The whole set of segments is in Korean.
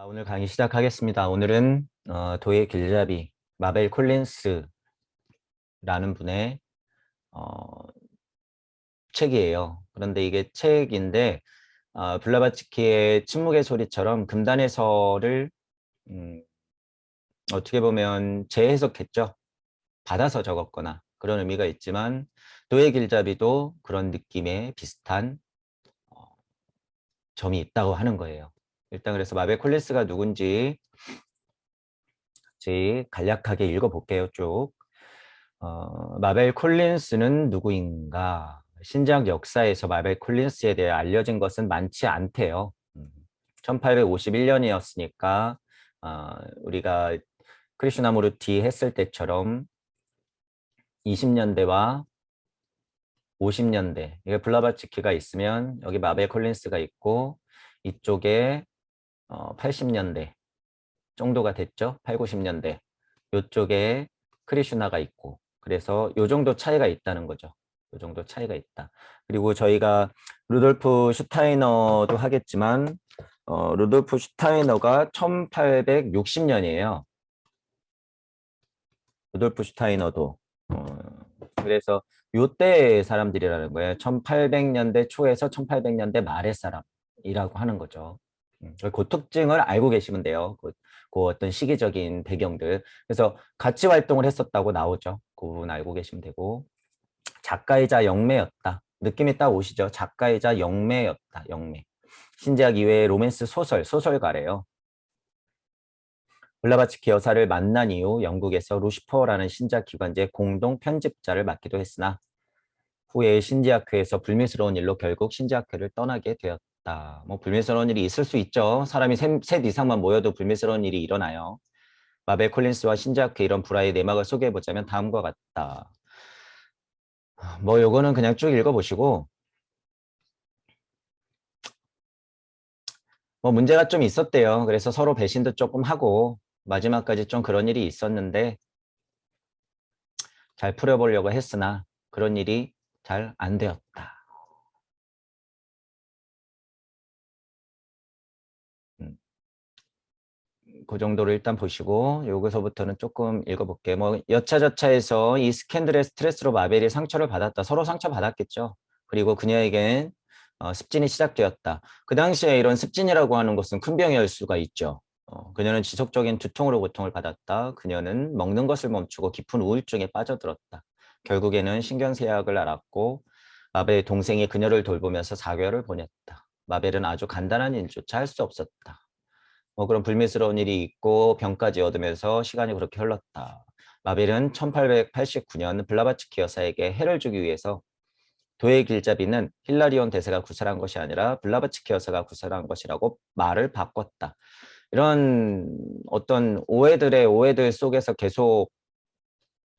오늘 강의 시작하겠습니다. 오늘은 도의 길잡이 마벨 콜린스라는 분의 어, 책이에요. 그런데 이게 책인데 블라바츠키의 침묵의 소리처럼 금단의 설을 음, 어떻게 보면 재해석했죠. 받아서 적었거나 그런 의미가 있지만 도의 길잡이도 그런 느낌의 비슷한 어, 점이 있다고 하는 거예요. 일단 그래서 마벨 콜린스가 누군지 간략하게 읽어볼게요. 쭉. 마벨 콜린스는 누구인가? 신작 역사에서 마벨 콜린스에 대해 알려진 것은 많지 않대요. 1851년이었으니까 우리가 크리슈나무르티 했을 때처럼 20년대와 50년대, 이게 블라바츠키가 있으면 여기 마벨 콜린스가 있고 이쪽에 80년대 정도가 됐죠. 8, 90년대. 이쪽에 크리슈나가 있고 그래서 요 정도 차이가 있다는 거죠. 요 정도 차이가 있다. 그리고 저희가 루돌프 슈타이너도 하겠지만 루돌프 슈타이너가 1860년이에요. 루돌프 슈타이너도 그래서 요때 사람들이라는 거예요. 1800년대 초에서 1800년대 말의 사람이라고 하는 거죠. 그 특징을 알고 계시면 돼요. 그 어떤 시기적인 배경들. 그래서 같이 활동을 했었다고 나오죠. 그 부분 알고 계시면 되고. 작가이자 영매였다. 느낌이 딱 오시죠? 작가이자 영매였다. 영매. 신작 이외의 로맨스 소설가래요. 블라바츠키 여사를 만난 이후 영국에서 루시퍼라는 신작 기관지의 공동 편집자를 맡기도 했으나 후에 신지학회에서 불미스러운 일로 결국 신지학회를 떠나게 되었다. 뭐 불미스러운 일이 있을 수 있죠. 사람이 셋 이상만 모여도 불미스러운 일이 일어나요. 마벨 콜린스와 신지학회 이런 불화의 내막을 소개해보자면 다음과 같다. 뭐 요거는 그냥 쭉 읽어보시고 뭐 문제가 좀 있었대요. 그래서 서로 배신도 조금 하고 마지막까지 좀 그런 일이 있었는데 잘 풀어보려고 했으나 그런 일이 잘 안 되었다. 그 정도로 일단 보시고 여기서부터는 조금 읽어볼게요. 뭐 여차저차해서 이 스캔들의 스트레스로 마벨이 상처를 받았다. 서로 상처받았겠죠. 그리고 그녀에겐 습진이 시작되었다. 그 당시에 이런 습진이라고 하는 것은 큰 병이었을 수가 있죠. 그녀는 지속적인 두통으로 고통을 받았다. 그녀는 먹는 것을 멈추고 깊은 우울증에 빠져들었다. 결국에는 신경쇠약을 앓았고 마벨의 동생이 그녀를 돌보면서 4개월을 보냈다. 마벨은 아주 간단한 일조차 할 수 없었다. 뭐 그런 불미스러운 일이 있고 병까지 얻으면서 시간이 그렇게 흘렀다. 마벨은 1889년 블라바츠키 여사에게 해를 주기 위해서 도의 길잡이는 힐라리온 대세가 구설한 것이 아니라 블라바츠키 여사가 구설한 것이라고 말을 바꿨다. 이런 어떤 오해들 속에서 계속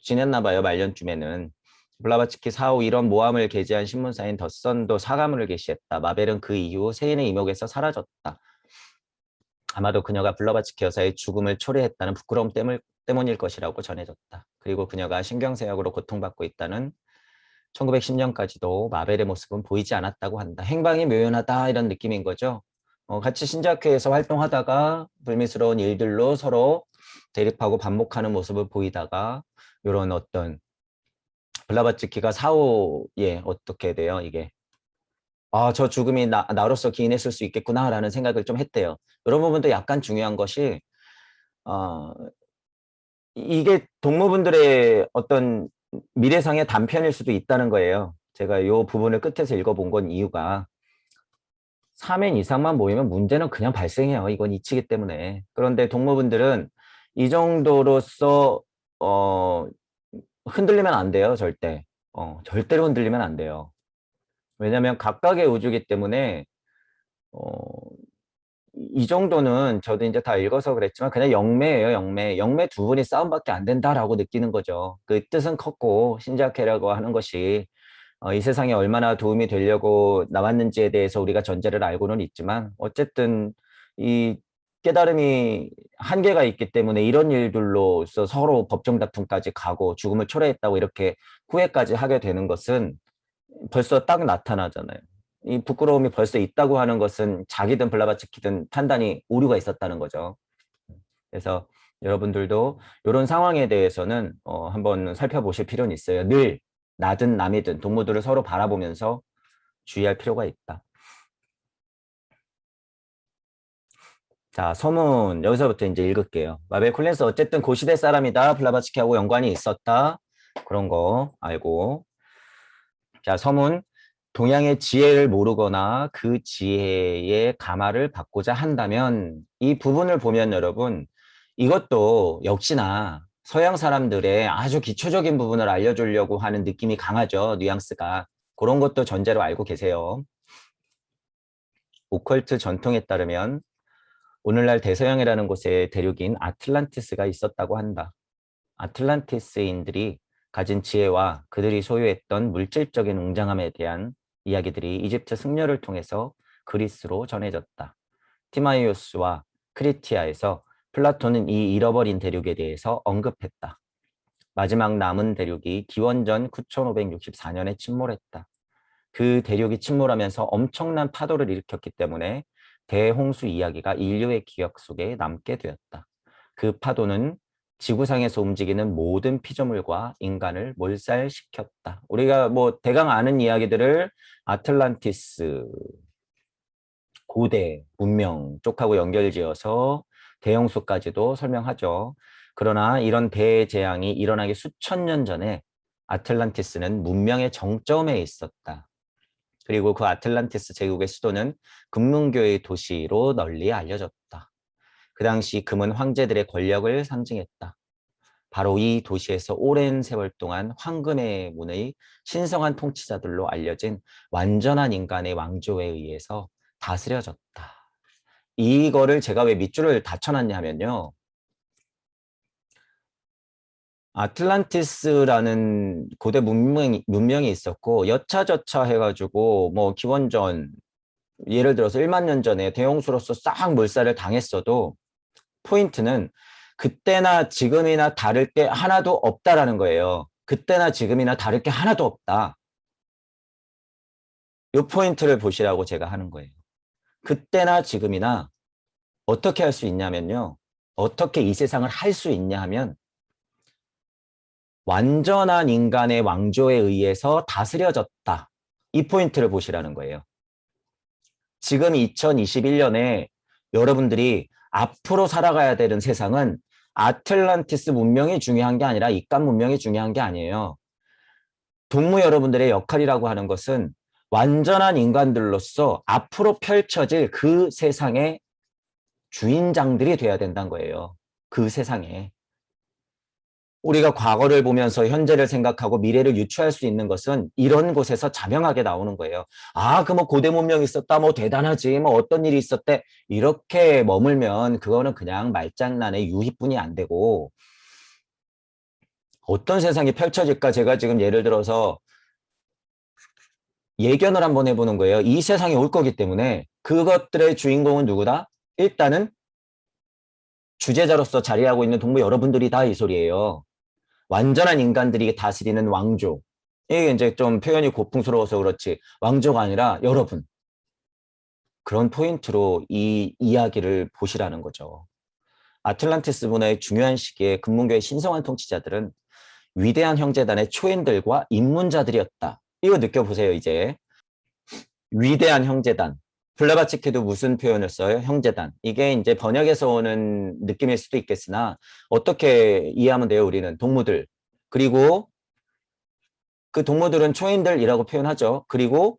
지냈나 봐요. 말년쯤에는. 블라바츠키 사후 이런 모함을 게재한 신문사인 더선도 사과문을 게시했다. 마벨은 그 이후 세인의 이목에서 사라졌다. 아마도 그녀가 블라바츠키 여사의 죽음을 초래했다는 부끄러움 때문일 것이라고 전해졌다. 그리고 그녀가 신경쇠약으로 고통받고 있다는 1910년까지도 마벨의 모습은 보이지 않았다고 한다. 행방이 묘연하다 이런 느낌인 거죠. 같이 신작회에서 활동하다가 불미스러운 일들로 서로 대립하고 반목하는 모습을 보이다가 이런 어떤 블라바츠키가 사후에 어떻게 돼요 이게 저 죽음이 나로서 기인했을 수 있겠구나라는 생각을 좀 했대요. 이런 부분도 약간 중요한 것이 어, 이게 동무분들의 어떤 미래상의 단편일 수도 있다는 거예요. 제가 이 부분을 끝에서 읽어본 건 이유가 3인 이상만 모이면 문제는 그냥 발생해요. 이건 이치기 때문에. 그런데 동무분들은 이 정도로서 흔들리면 안 돼요. 절대. 절대로 흔들리면 안 돼요. 왜냐하면 각각의 우주기 때문에 어, 이 정도는 저도 이제 다 읽어서 그랬지만 그냥 영매예요. 영매. 영매 두 분이 싸움밖에 안 된다라고 느끼는 거죠. 그 뜻은 컸고 신작회라고 하는 것이 이 세상에 얼마나 도움이 되려고 나왔는지에 대해서 우리가 전제를 알고는 있지만 어쨌든 이 깨달음이 한계가 있기 때문에 이런 일들로서 서로 법정 다툼까지 가고 죽음을 초래했다고 이렇게 후회까지 하게 되는 것은 벌써 딱 나타나잖아요. 이 부끄러움이 벌써 있다고 하는 것은 자기든 블라바츠키든 판단이 오류가 있었다는 거죠. 그래서 여러분들도 이런 상황에 대해서는 한번 살펴보실 필요는 있어요. 늘 나든 남이든 동무들을 서로 바라보면서 주의할 필요가 있다. 자, 서문 여기서부터 이제 읽을게요. 마벨 콜린스 어쨌든 고시대 사람이다. 블라바츠키하고 연관이 있었다. 그런 거 알고. 자, 서문 동양의 지혜를 모르거나 그 지혜의 감화를 받고자 한다면 이 부분을 보면 여러분 이것도 역시나 서양 사람들의 아주 기초적인 부분을 알려주려고 하는 느낌이 강하죠. 뉘앙스가. 그런 것도 전제로 알고 계세요. 오컬트 전통에 따르면 오늘날 대서양이라는 곳에 대륙인 아틀란티스가 있었다고 한다. 아틀란티스인들이 가진 지혜와 그들이 소유했던 물질적인 웅장함에 대한 이야기들이 이집트 승려를 통해서 그리스로 전해졌다. 티마이오스와 크리티아에서 플라톤은 이 잃어버린 대륙에 대해서 언급했다. 마지막 남은 대륙이 기원전 9564년에 침몰했다. 그 대륙이 침몰하면서 엄청난 파도를 일으켰기 때문에 대홍수 이야기가 인류의 기억 속에 남게 되었다. 그 파도는 지구상에서 움직이는 모든 피조물과 인간을 몰살시켰다. 우리가 뭐 대강 아는 이야기들을 아틀란티스, 고대, 문명 쪽하고 연결지어서 대홍수까지도 설명하죠. 그러나 이런 대재앙이 일어나기 수천 년 전에 아틀란티스는 문명의 정점에 있었다. 그리고 그 아틀란티스 제국의 수도는 금문교의 도시로 널리 알려졌다. 그 당시 금은 황제들의 권력을 상징했다. 바로 이 도시에서 오랜 세월 동안 황금의 문의 신성한 통치자들로 알려진 완전한 인간의 왕조에 의해서 다스려졌다. 이거를 제가 왜 밑줄을 다 쳐놨냐면요. 아틀란티스라는 고대 문명이 있었고 여차저차 해가지고 뭐 기원전 예를 들어서 1만 년 전에 대홍수로서 싹 몰살을 당했어도 포인트는 그때나 지금이나 다를 게 하나도 없다라는 거예요. 그때나 지금이나 다를 게 하나도 없다. 이 포인트를 보시라고 제가 하는 거예요. 그때나 지금이나 어떻게 할 수 있냐면요. 어떻게 이 세상을 할 수 있냐 하면 완전한 인간의 왕조에 의해서 다스려졌다. 이 포인트를 보시라는 거예요. 지금 2021년에 여러분들이 앞으로 살아가야 되는 세상은 아틀란티스 문명이 중요한 게 아니라 이칸 문명이 중요한 게 아니에요. 동무 여러분들의 역할이라고 하는 것은 완전한 인간들로서 앞으로 펼쳐질 그 세상의 주인장들이 돼야 된다는 거예요. 그 세상에. 우리가 과거를 보면서 현재를 생각하고 미래를 유추할 수 있는 것은 이런 곳에서 자명하게 나오는 거예요. 아, 그 뭐 고대 문명이 있었다, 뭐 대단하지, 뭐 어떤 일이 있었대. 이렇게 머물면 그거는 그냥 말장난의 유희뿐이 안 되고 어떤 세상이 펼쳐질까 제가 지금 예를 들어서 예견을 한번 해보는 거예요. 이 세상이 올 거기 때문에 그것들의 주인공은 누구다? 일단은 주제자로서 자리하고 있는 동무 여러분들이다 이 소리예요. 완전한 인간들이 다스리는 왕조. 이게 이제 좀 표현이 고풍스러워서 그렇지 왕조가 아니라 여러분. 그런 포인트로 이 이야기를 보시라는 거죠. 아틀란티스 문화의 중요한 시기에 금문교의 신성한 통치자들은 위대한 형제단의 초인들과 입문자들이었다. 이거 느껴보세요 이제. 위대한 형제단. 블라바츠키도 무슨 표현을 써요? 형제단. 이게 이제 번역에서 오는 느낌일 수도 있겠으나 어떻게 이해하면 돼요? 우리는 동무들. 그리고 그 동무들은 초인들이라고 표현하죠. 그리고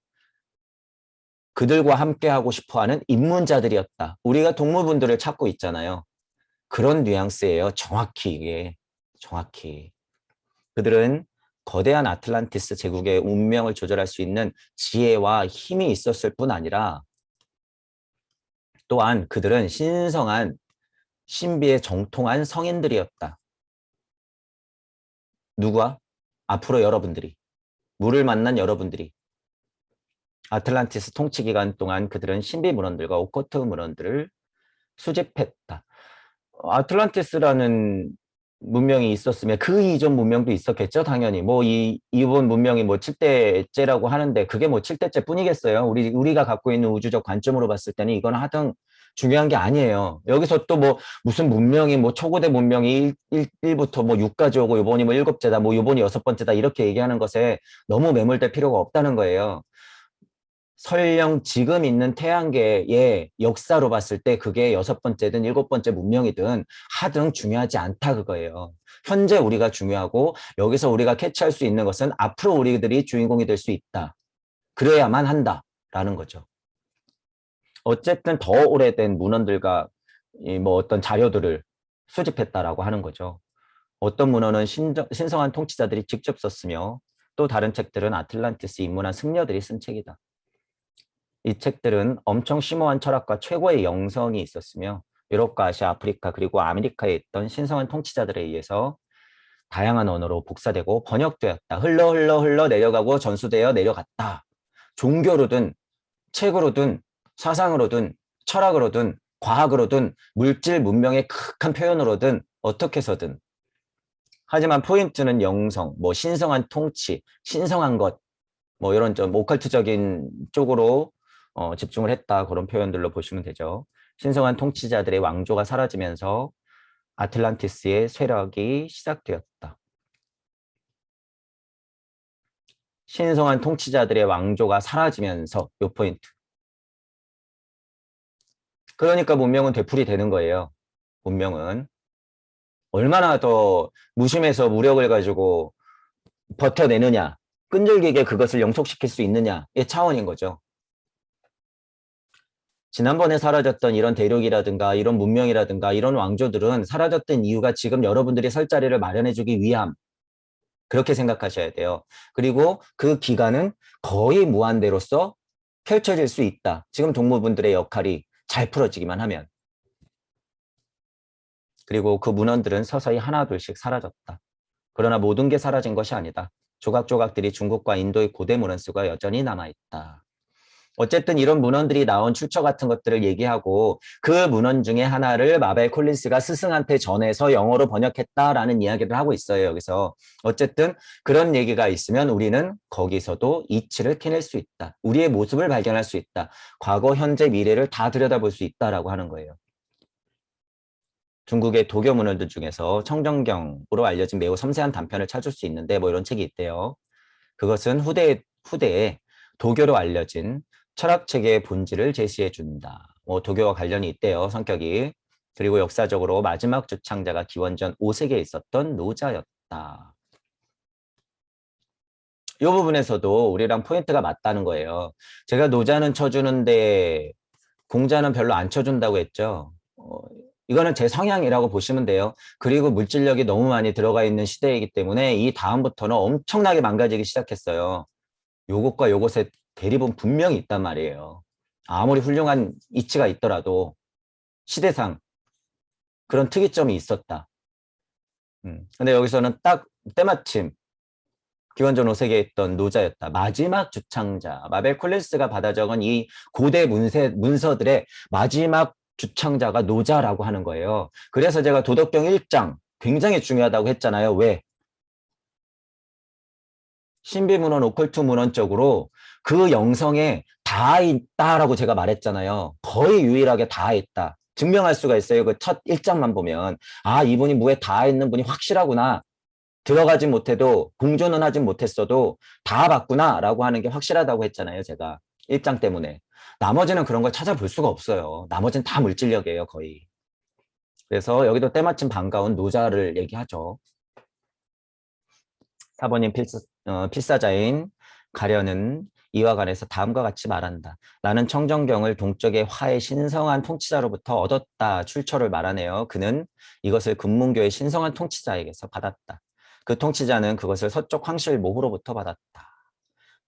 그들과 함께하고 싶어하는 입문자들이었다. 우리가 동무분들을 찾고 있잖아요. 그런 뉘앙스예요. 정확히 이게. 정확히. 그들은 거대한 아틀란티스 제국의 운명을 조절할 수 있는 지혜와 힘이 있었을 뿐 아니라 또한 그들은 신성한 신비에 정통한 성인들이었다. 누구와? 앞으로 여러분들이. 물을 만난 여러분들이. 아틀란티스 통치 기간 동안 그들은 신비 문헌들과 오컬트 문헌들을 수집했다. 아틀란티스라는 문명이 있었으면 그 이전 문명도 있었겠죠, 당연히. 뭐 이번 문명이 뭐 7대째라고 하는데 그게 뭐 7대째 뿐이겠어요. 우리가 갖고 있는 우주적 관점으로 봤을 때는 이건 하등 중요한 게 아니에요. 여기서 또 뭐 무슨 문명이 뭐 초고대 문명이 1부터 뭐 6까지 오고 요번이 뭐 7째다, 뭐 요번이 6번째다 이렇게 얘기하는 것에 너무 매몰될 필요가 없다는 거예요. 설령 지금 있는 태양계의 역사로 봤을 때 그게 6번째든 7번째 문명이든 하등 중요하지 않다 그거예요. 현재 우리가 중요하고 여기서 우리가 캐치할 수 있는 것은 앞으로 우리들이 주인공이 될 수 있다. 그래야만 한다라는 거죠. 어쨌든 더 오래된 문헌들과 뭐 어떤 자료들을 수집했다라고 하는 거죠. 어떤 문헌은 신성한 통치자들이 직접 썼으며 또 다른 책들은 아틀란티스 입문한 승려들이 쓴 책이다. 이 책들은 엄청 심오한 철학과 최고의 영성이 있었으며 유럽과 아시아, 아프리카 그리고 아메리카에 있던 신성한 통치자들에 의해서 다양한 언어로 복사되고 번역되었다. 흘러 내려가고 전수되어 내려갔다. 종교로든 책으로든 사상으로든 철학으로든 과학으로든 물질 문명의 극한 표현으로든 어떻게 해서든. 하지만 포인트는 영성, 뭐 신성한 통치, 신성한 것, 뭐 이런 좀 오컬트적인 쪽으로 집중을 했다. 그런 표현들로 보시면 되죠. 신성한 통치자들의 왕조가 사라지면서 아틀란티스의 쇠락이 시작되었다. 신성한 통치자들의 왕조가 사라지면서 요 포인트. 그러니까 문명은 되풀이 되는 거예요. 문명은. 얼마나 더 무심해서 무력을 가지고 버텨내느냐, 끈질기게 그것을 영속시킬 수 있느냐의 차원인 거죠. 지난번에 사라졌던 이런 대륙이라든가 이런 문명이라든가 이런 왕조들은 사라졌던 이유가 지금 여러분들이 설 자리를 마련해주기 위함. 그렇게 생각하셔야 돼요. 그리고 그 기간은 거의 무한대로서 펼쳐질 수 있다. 지금 동무분들의 역할이 잘 풀어지기만 하면. 그리고 그 문헌들은 서서히 하나둘씩 사라졌다. 그러나 모든 게 사라진 것이 아니다. 조각조각들이 중국과 인도의 고대 문헌 속에 여전히 남아있다. 어쨌든 이런 문헌들이 나온 출처 같은 것들을 얘기하고 그 문헌 중에 하나를 마벨 콜린스가 스승한테 전해서 영어로 번역했다라는 이야기를 하고 있어요. 여기서 어쨌든 그런 얘기가 있으면 우리는 거기서도 이치를 캐낼 수 있다. 우리의 모습을 발견할 수 있다. 과거, 현재, 미래를 다 들여다볼 수 있다라고 하는 거예요. 중국의 도교 문헌들 중에서 청정경으로 알려진 매우 섬세한 단편을 찾을 수 있는데 뭐 이런 책이 있대요. 그것은 후대에 도교로 알려진 철학체계의 본질을 제시해 준다. 뭐 도교와 관련이 있대요. 성격이. 그리고 역사적으로 마지막 주창자가 기원전 5세기에 있었던 노자였다. 이 부분에서도 우리랑 포인트가 맞다는 거예요. 제가 노자는 쳐주는데 공자는 별로 안 쳐준다고 했죠. 이거는 제 성향이라고 보시면 돼요. 그리고 물질력이 너무 많이 들어가 있는 시대이기 때문에 이 다음부터는 엄청나게 망가지기 시작했어요. 요것과 요것의 대립은 분명히 있단 말이에요. 아무리 훌륭한 이치가 있더라도 시대상 그런 특이점이 있었다. 근데 여기서는 딱 때마침 기원전 5세기에 있던 노자였다. 마지막 주창자. 마벨 콜린스가 받아 적은 이 고대 문서들의 마지막 주창자가 노자라고 하는 거예요. 그래서 제가 도덕경 1장 굉장히 중요하다고 했잖아요. 왜? 신비문헌, 오컬트 문헌 쪽으로 그 영성에 다 있다라고 제가 말했잖아요. 거의 유일하게 다 있다. 증명할 수가 있어요. 그 첫 1장만 보면. 아, 이분이 뭐에 다 있는 분이 확실하구나. 들어가지 못해도 공존은 하진 못했어도 다 봤구나라고 하는 게 확실하다고 했잖아요. 제가 1장 때문에. 나머지는 그런 걸 찾아볼 수가 없어요. 나머지는 다 물질력이에요. 거의. 그래서 여기도 때마침 반가운 노자를 얘기하죠. 사본인 필사자인 가련은 이와 관해서 다음과 같이 말한다. 나는 청정경을 동쪽의 화의 신성한 통치자로부터 얻었다. 출처를 말하네요. 그는 이것을 금문교의 신성한 통치자에게서 받았다. 그 통치자는 그것을 서쪽 황실 모후로부터 받았다.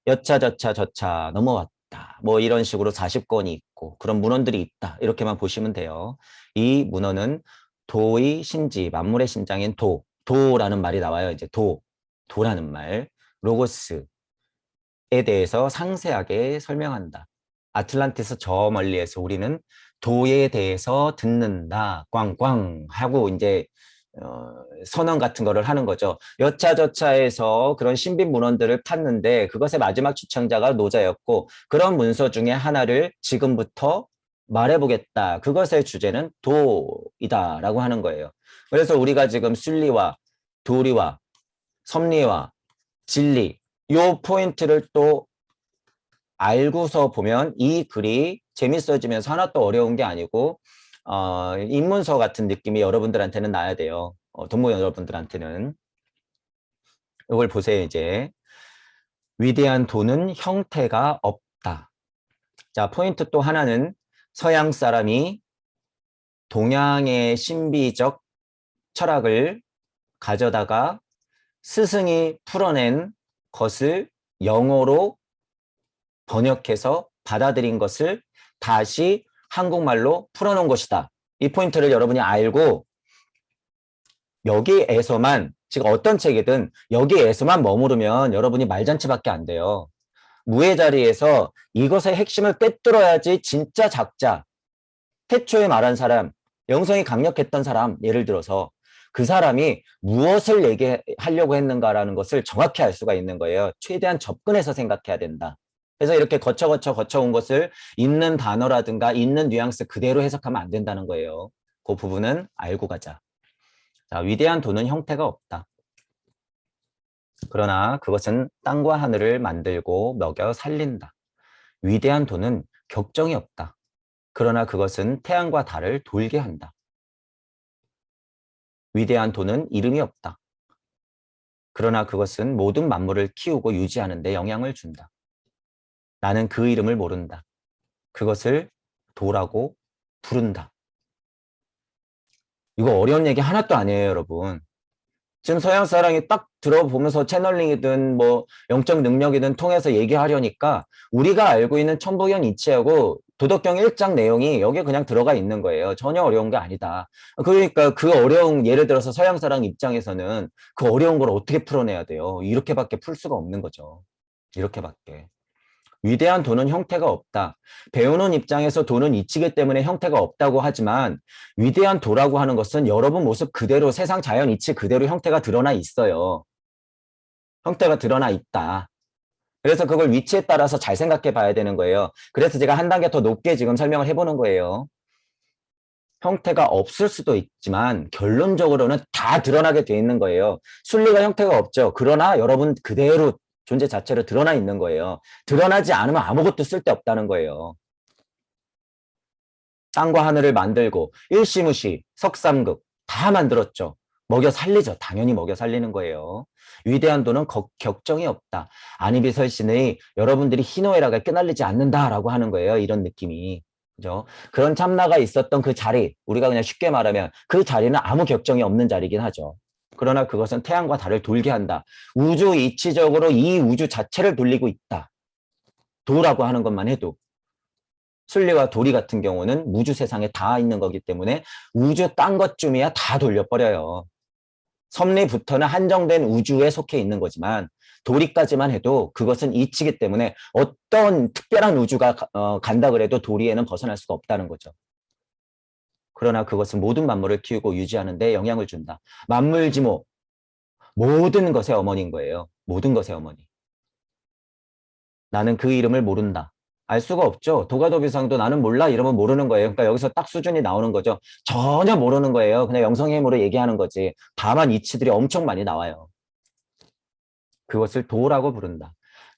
여차저차 저차 넘어왔다. 뭐 이런 식으로 40권이 있고 그런 문헌들이 있다. 이렇게만 보시면 돼요. 이 문헌은 도의 신지, 만물의 신장인 도라는 말이 나와요. 이제 도라는 말, 로고스에 대해서 상세하게 설명한다. 아틀란티스 저 멀리에서 우리는 도에 대해서 듣는다. 꽝꽝 하고 이제 선언 같은 거를 하는 거죠. 여차저차해서 그런 신빈 문헌들을 팠는데 그것의 마지막 주청자가 노자였고 그런 문서 중에 하나를 지금부터 말해보겠다. 그것의 주제는 도이다라고 하는 거예요. 그래서 우리가 지금 순리와 도리와 섭리와 진리 요 포인트를 또 알고서 보면 이 글이 재밌어지면서 하나도 어려운 게 아니고 입문서 같은 느낌이 여러분들한테는 나야 돼요. 동무 여러분들한테는. 이걸 보세요. 이제 위대한 도는 형태가 없다. 자, 포인트 또 하나는 서양 사람이 동양의 신비적 철학을 가져다가 스승이 풀어낸 것을 영어로 번역해서 받아들인 것을 다시 한국말로 풀어놓은 것이다. 이 포인트를 여러분이 알고 여기에서만 지금 어떤 책이든 여기에서만 머무르면 여러분이 말잔치밖에 안 돼요. 무의 자리에서 이것의 핵심을 꿰뚫어야지 진짜 작자, 태초에 말한 사람, 영성이 강력했던 사람, 예를 들어서 그 사람이 무엇을 얘기하려고 했는가라는 것을 정확히 알 수가 있는 거예요. 최대한 접근해서 생각해야 된다. 그래서 이렇게 거쳐온 것을 있는 단어라든가 있는 뉘앙스 그대로 해석하면 안 된다는 거예요. 그 부분은 알고 가자. 자, 위대한 도는 형태가 없다. 그러나 그것은 땅과 하늘을 만들고 먹여 살린다. 위대한 도는 격정이 없다. 그러나 그것은 태양과 달을 돌게 한다. 위대한 도는 이름이 없다. 그러나 그것은 모든 만물을 키우고 유지하는 데 영향을 준다. 나는 그 이름을 모른다. 그것을 도라고 부른다. 이거 어려운 얘기 하나도 아니에요, 여러분. 지금 서양 사람이 딱 들어보면서 채널링이든 뭐 영적 능력이든 통해서 얘기하려니까 우리가 알고 있는 천부경 이치하고 도덕경 1장 내용이 여기에 그냥 들어가 있는 거예요. 전혀 어려운 게 아니다. 그러니까 그 어려운 예를 들어서 서양 사람 입장에서는 그 어려운 걸 어떻게 풀어내야 돼요. 이렇게밖에 풀 수가 없는 거죠. 이렇게밖에. 위대한 도는 형태가 없다. 배우는 입장에서 도는 이치기 때문에 형태가 없다고 하지만 위대한 도라고 하는 것은 여러분 모습 그대로 세상 자연 이치 그대로 형태가 드러나 있어요. 형태가 드러나 있다. 그래서 그걸 위치에 따라서 잘 생각해 봐야 되는 거예요. 그래서 제가 한 단계 더 높게 지금 설명을 해보는 거예요. 형태가 없을 수도 있지만 결론적으로는 다 드러나게 돼 있는 거예요. 순리가 형태가 없죠. 그러나 여러분 그대로 존재 자체로 드러나 있는 거예요. 드러나지 않으면 아무것도 쓸데없다는 거예요. 땅과 하늘을 만들고 일시무시, 석삼극 다 만들었죠. 먹여 살리죠. 당연히 먹여 살리는 거예요. 위대한 도는 격정이 없다. 아니비설신의 여러분들이 희노애락에 끄날리지 않는다라고 하는 거예요. 이런 느낌이. 그죠? 그런 참나가 있었던 그 자리, 우리가 그냥 쉽게 말하면 그 자리는 아무 격정이 없는 자리긴 하죠. 그러나 그것은 태양과 달을 돌게 한다. 우주 이치적으로 이 우주 자체를 돌리고 있다. 도라고 하는 것만 해도. 순리와 도리 같은 경우는 우주 세상에 다 있는 거기 때문에 우주 딴 것쯤이야 다 돌려버려요. 섭리부터는 한정된 우주에 속해 있는 거지만 도리까지만 해도 그것은 이치기 때문에 어떤 특별한 우주가 간다 그래도 도리에는 벗어날 수가 없다는 거죠. 그러나 그것은 모든 만물을 키우고 유지하는 데 영향을 준다. 만물지모, 모든 것의 어머니인 거예요. 모든 것의 어머니. 나는 그 이름을 모른다. 알 수가 없죠. 도가도비상도 나는 몰라 이러면 모르는 거예요. 그러니까 여기서 딱 수준이 나오는 거죠. 전혀 모르는 거예요. 그냥 영성의 힘으로 얘기하는 거지. 다만 이치들이 엄청 많이 나와요. 그것을 도라고 부른다.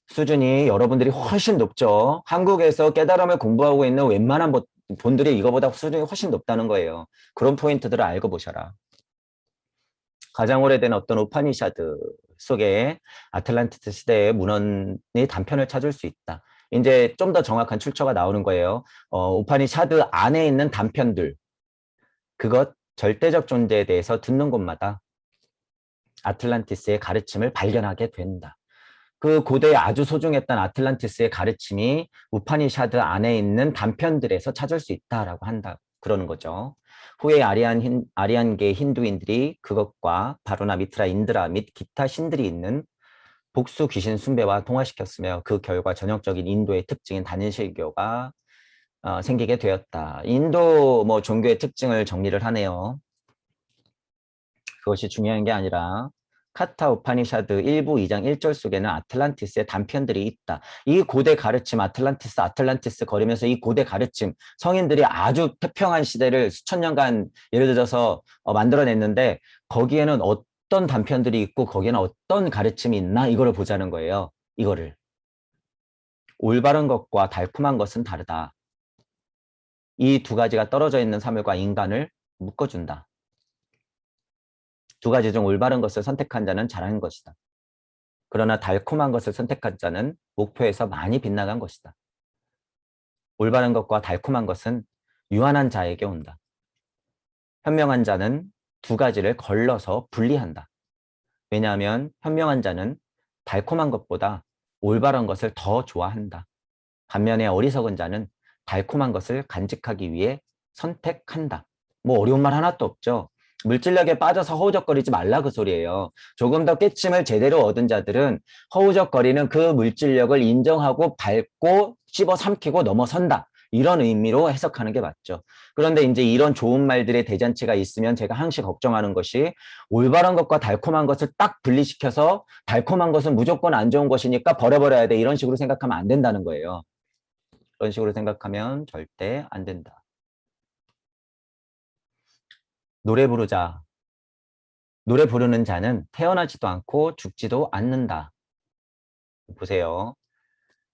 수준이 여러분들이 훨씬 높죠. 한국에서 깨달음을 공부하고 있는 웬만한 분들이 이거보다 수준이 훨씬 높다는 거예요. 그런 포인트들을 알고 보셔라. 가장 오래된 어떤 우파니샤드 속에 아틀란티스 시대의 문헌의 단편을 찾을 수 있다. 이제 좀 더 정확한 출처가 나오는 거예요. 우파니샤드 안에 있는 단편들, 그것 절대적 존재에 대해서 듣는 곳마다 아틀란티스의 가르침을 발견하게 된다. 그 고대에 아주 소중했던 아틀란티스의 가르침이 우파니샤드 안에 있는 단편들에서 찾을 수 있다라고 한다. 그러는 거죠. 후에 아리안계 힌두인들이 그것과 바로나 미트라 인드라 및 기타 신들이 있는 복수 귀신 숭배와 통화시켰으며 그 결과 전형적인 인도의 특징인 단일실교가 생기게 되었다. 인도 뭐 종교의 특징을 정리를 하네요. 그것이 중요한 게 아니라 카타 우파니샤드 1부 2장 1절 속에는 아틀란티스의 단편들이 있다. 이 고대 가르침 아틀란티스 거리면서 이 고대 가르침 성인들이 아주 태평한 시대를 수천 년간 예를 들어서 만들어냈는데 거기에는 어떤 단편들이 있고 거기에는 어떤 가르침이 있나 이거를 보자는 거예요. 이거를. 올바른 것과 달콤한 것은 다르다. 이 두 가지가 떨어져 있는 사물과 인간을 묶어준다. 두 가지 중 올바른 것을 선택한 자는 잘한 것이다. 그러나 달콤한 것을 선택한 자는 목표에서 많이 빗나간 것이다. 올바른 것과 달콤한 것은 유한한 자에게 온다. 현명한 자는 두 가지를 걸러서 분리한다. 왜냐하면 현명한 자는 달콤한 것보다 올바른 것을 더 좋아한다. 반면에 어리석은 자는 달콤한 것을 간직하기 위해 선택한다. 뭐 어려운 말 하나도 없죠. 물질력에 빠져서 허우적거리지 말라 그 소리예요. 조금 더 깨침을 제대로 얻은 자들은 허우적거리는 그 물질력을 인정하고 밟고 씹어 삼키고 넘어선다. 이런 의미로 해석하는 게 맞죠. 그런데 이제 이런 좋은 말들의 대잔치가 있으면 제가 항시 걱정하는 것이 올바른 것과 달콤한 것을 딱 분리시켜서 달콤한 것은 무조건 안 좋은 것이니까 버려버려야 돼. 이런 식으로 생각하면 안 된다는 거예요. 그런 식으로 생각하면 절대 안 된다. 노래 부르자. 노래 부르는 자는 태어나지도 않고 죽지도 않는다. 보세요.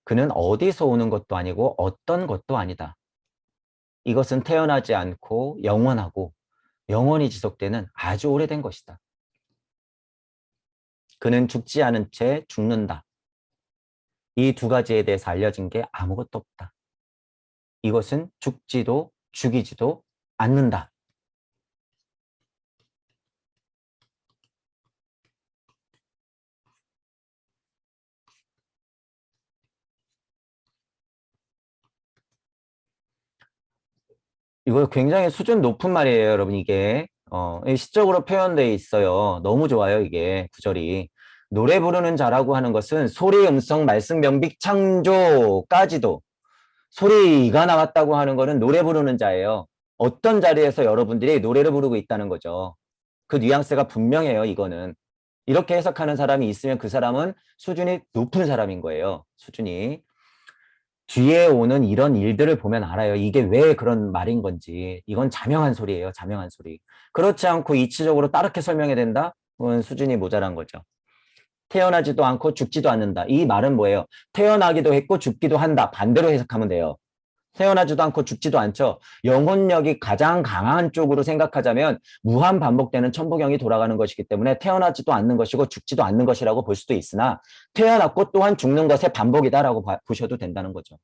그는 어디서 오는 것도 아니고 어떤 것도 아니다. 이것은 태어나지 않고 영원하고 영원히 지속되는 아주 오래된 것이다. 그는 죽지 않은 채 죽는다. 이 두 가지에 대해서 알려진 게 아무것도 없다. 이것은 죽지도 죽이지도 않는다. 이거 굉장히 수준 높은 말이에요, 여러분. 이게 시적으로 표현되어 있어요. 너무 좋아요, 이게 구절이. 노래 부르는 자라고 하는 것은 소리, 음성, 말씀, 명빅, 창조까지도 소리가 나왔다고 하는 거는 노래 부르는 자예요. 어떤 자리에서 여러분들이 노래를 부르고 있다는 거죠. 그 뉘앙스가 분명해요, 이거는. 이렇게 해석하는 사람이 있으면 그 사람은 수준이 높은 사람인 거예요. 수준이. 뒤에 오는 이런 일들을 보면 알아요. 이게 왜 그런 말인 건지. 이건 자명한 소리예요. 자명한 소리. 그렇지 않고 이치적으로 따르게 설명해야 된다? 그건 수준이 모자란 거죠. 태어나지도 않고 죽지도 않는다. 이 말은 뭐예요? 태어나기도 했고 죽기도 한다. 반대로 해석하면 돼요. 태어나지도 않고 죽지도 않죠. 영혼력이 가장 강한 쪽으로 생각하자면 무한 반복되는 천부경이 돌아가는 것이기 때문에 태어나지도 않는 것이고 죽지도 않는 것이라고 볼 수도 있으나 태어났고 또한 죽는 것의 반복이다라고 보셔도 된다는 거죠.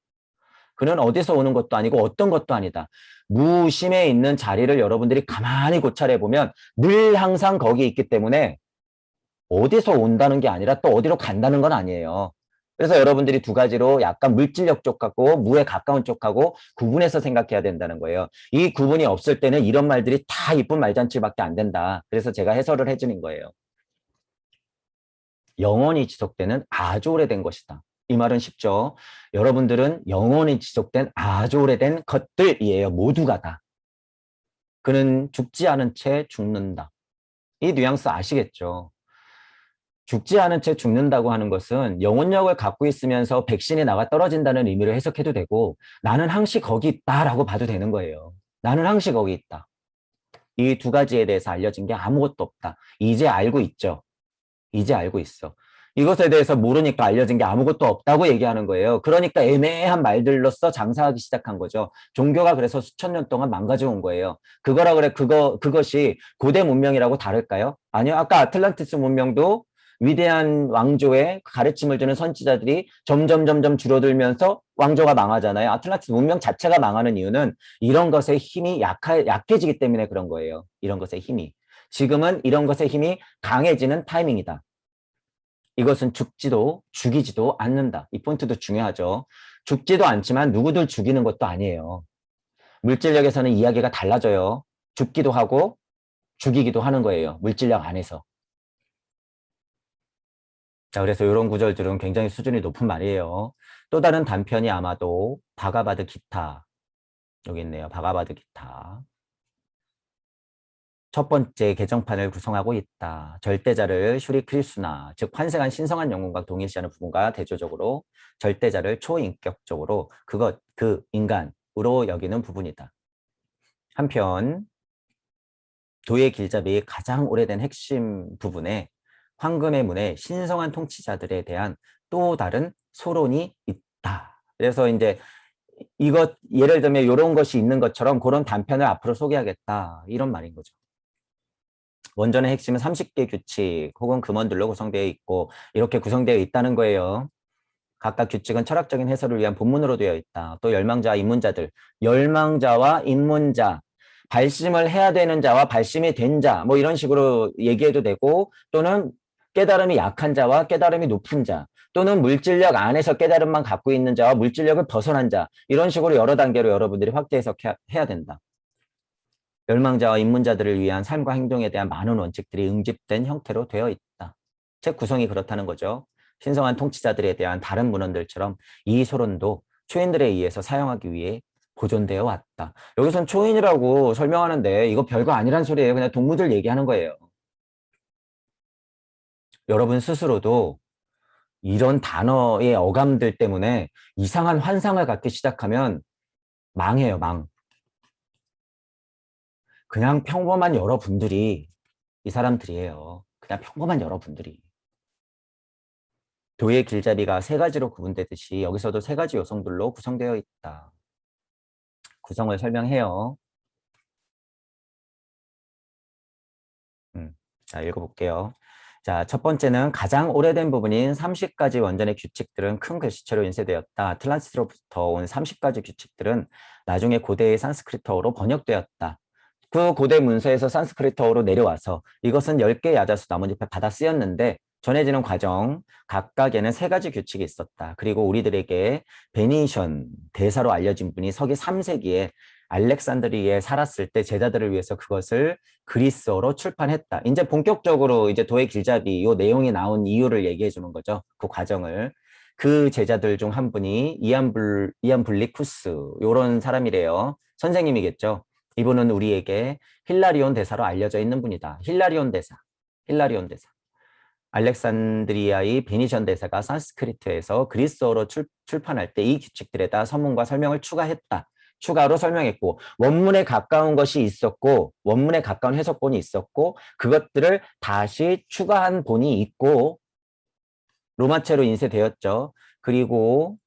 그는 어디서 오는 것도 아니고 어떤 것도 아니다. 무심에 있는 자리를 여러분들이 가만히 고찰해 보면 늘 항상 거기 있기 때문에 어디서 온다는 게 아니라 또 어디로 간다는 건 아니에요. 그래서 여러분들이 두 가지로 약간 물질력 쪽하고 무에 가까운 쪽하고 구분해서 생각해야 된다는 거예요. 이 구분이 없을 때는 이런 말들이 다 이쁜 말잔치밖에 안 된다. 그래서 제가 해설을 해주는 거예요. 영원히 지속되는 아주 오래된 것이다. 이 말은 쉽죠. 여러분들은 영원히 지속된 아주 오래된 것들이에요. 모두가 다. 그는 죽지 않은 채 죽는다. 이 뉘앙스 아시겠죠? 죽지 않은 채 죽는다고 하는 것은 영혼력을 갖고 있으면서 백신이 나가 떨어진다는 의미로 해석해도 되고 나는 항시 거기 있다라고 봐도 되는 거예요. 나는 항시 거기 있다. 이 두 가지에 대해서 알려진 게 아무것도 없다. 이제 알고 있죠. 이제 알고 있어. 이것에 대해서 모르니까 알려진 게 아무것도 없다고 얘기하는 거예요. 그러니까 애매한 말들로서 장사하기 시작한 거죠. 종교가 그래서 수천 년 동안 망가져 온 거예요. 그거라 그래 그것이 고대 문명이라고 다를까요? 아니요. 아까 아틀란티스 문명도 위대한 왕조의 가르침을 주는 선지자들이 점점 줄어들면서 왕조가 망하잖아요. 아틀란티스 문명 자체가 망하는 이유는 이런 것의 힘이 약해지기 때문에 그런 거예요. 이런 것의 힘이. 지금은 이런 것의 힘이 강해지는 타이밍이다. 이것은 죽지도 죽이지도 않는다. 이 포인트도 중요하죠. 죽지도 않지만 누구들 죽이는 것도 아니에요. 물질력에서는 이야기가 달라져요. 죽기도 하고 죽이기도 하는 거예요. 물질력 안에서. 자, 그래서 이런 구절들은 굉장히 수준이 높은 말이에요. 또 다른 단편이 아마도 바가바드 기타. 여기 있네요. 바가바드 기타. 첫 번째 개정판을 구성하고 있다. 절대자를 슈리크리수나, 즉 환생한 신성한 영혼과 동일시하는 부분과 대조적으로 절대자를 초인격적으로 그 인간으로 여기는 부분이다. 한편 도의 길잡이의 가장 오래된 핵심 부분에 황금의 문에 신성한 통치자들에 대한 또 다른 소론이 있다. 그래서 이제 이것 예를 들면 이런 것이 있는 것처럼 그런 단편을 앞으로 소개하겠다. 이런 말인 거죠. 원전의 핵심은 30개 규칙 혹은 금원들로 구성되어 있고 이렇게 구성되어 있다는 거예요. 각각 규칙은 철학적인 해설을 위한 본문으로 되어 있다. 또 열망자와 입문자들, 열망자와 입문자, 발심을 해야 되는 자와 발심이 된 자, 뭐 이런 식으로 얘기해도 되고 또는 깨달음이 약한 자와 깨달음이 높은 자, 또는 물질력 안에서 깨달음만 갖고 있는 자와 물질력을 벗어난 자, 이런 식으로 여러 단계로 여러분들이 확대 해석해야 된다. 열망자와 입문자들을 위한 삶과 행동에 대한 많은 원칙들이 응집된 형태로 되어 있다. 책 구성이 그렇다는 거죠. 신성한 통치자들에 대한 다른 문헌들처럼 이 소론도 초인들에 의해서 사용하기 위해 보존되어 왔다. 여기선 초인이라고 설명하는데 이거 별거 아니란 소리예요. 그냥 동무들 얘기하는 거예요. 여러분 스스로도 이런 단어의 어감들 때문에 이상한 환상을 갖기 시작하면 망해요, 망. 그냥 평범한 여러분들이 이 사람들이에요. 그냥 평범한 여러분들이. 도의 길잡이가 세 가지로 구분되듯이 여기서도 세 가지 요성들로 구성되어 있다. 구성을 설명해요. 자, 읽어볼게요. 자, 첫 번째는 가장 오래된 부분인 30가지 원전의 규칙들은 큰 글씨체로 인쇄되었다. 아틀란티스로부터 온 30가지 규칙들은 나중에 고대의 산스크리트어로 번역되었다. 그 고대 문서에서 산스크리트어로 내려와서 이것은 10개의 야자수 나뭇잎에 받아 쓰였는데 전해지는 과정 각각에는 세 가지 규칙이 있었다. 그리고 우리들에게 베니션 대사로 알려진 분이 서기 3세기에 알렉산드리에 살았을 때 제자들을 위해서 그것을 그리스어로 출판했다. 이제 본격적으로 이제 도의 길잡이 요 내용이 나온 이유를 얘기해 주는 거죠. 그 과정을. 그 제자들 중 한 분이 이안 블리쿠스 요런 사람이래요. 선생님이겠죠. 이분은 우리에게 힐라리온 대사로 알려져 있는 분이다. 힐라리온 대사. 힐라리온 대사. 알렉산드리아의 베니션 대사가 산스크리트에서 그리스어로 출판할 때 이 규칙들에다 서문과 설명을 추가했다. 추가로 설명했고 원문에 가까운 것이 있었고 원문에 가까운 해석본이 있었고 그것들을 다시 추가한 본이 있고 로마체로 인쇄되었죠. 그리고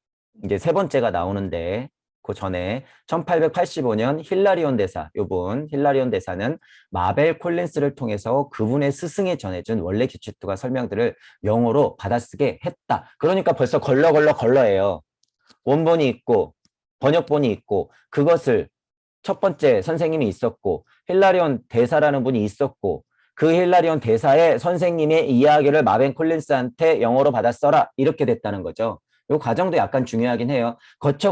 이제 세 번째가 나오는데 그 전에 1885년 힐라리온 대사, 요분 힐라리온 대사는 마벨 콜린스를 통해서 그분의 스승이 전해준 원래 규칙과 설명들을 영어로 받아쓰게 했다. 그러니까 벌써 걸러예요. 원본이 있고 번역본이 있고 그것을 첫 번째 선생님이 있었고 힐라리온 대사라는 분이 있었고 그 힐라리온 대사의 선생님의 이야기를 마벤 콜린스한테 영어로 받아 써라 이렇게 됐다는 거죠. 이 과정도 약간 중요하긴 해요. 거쳐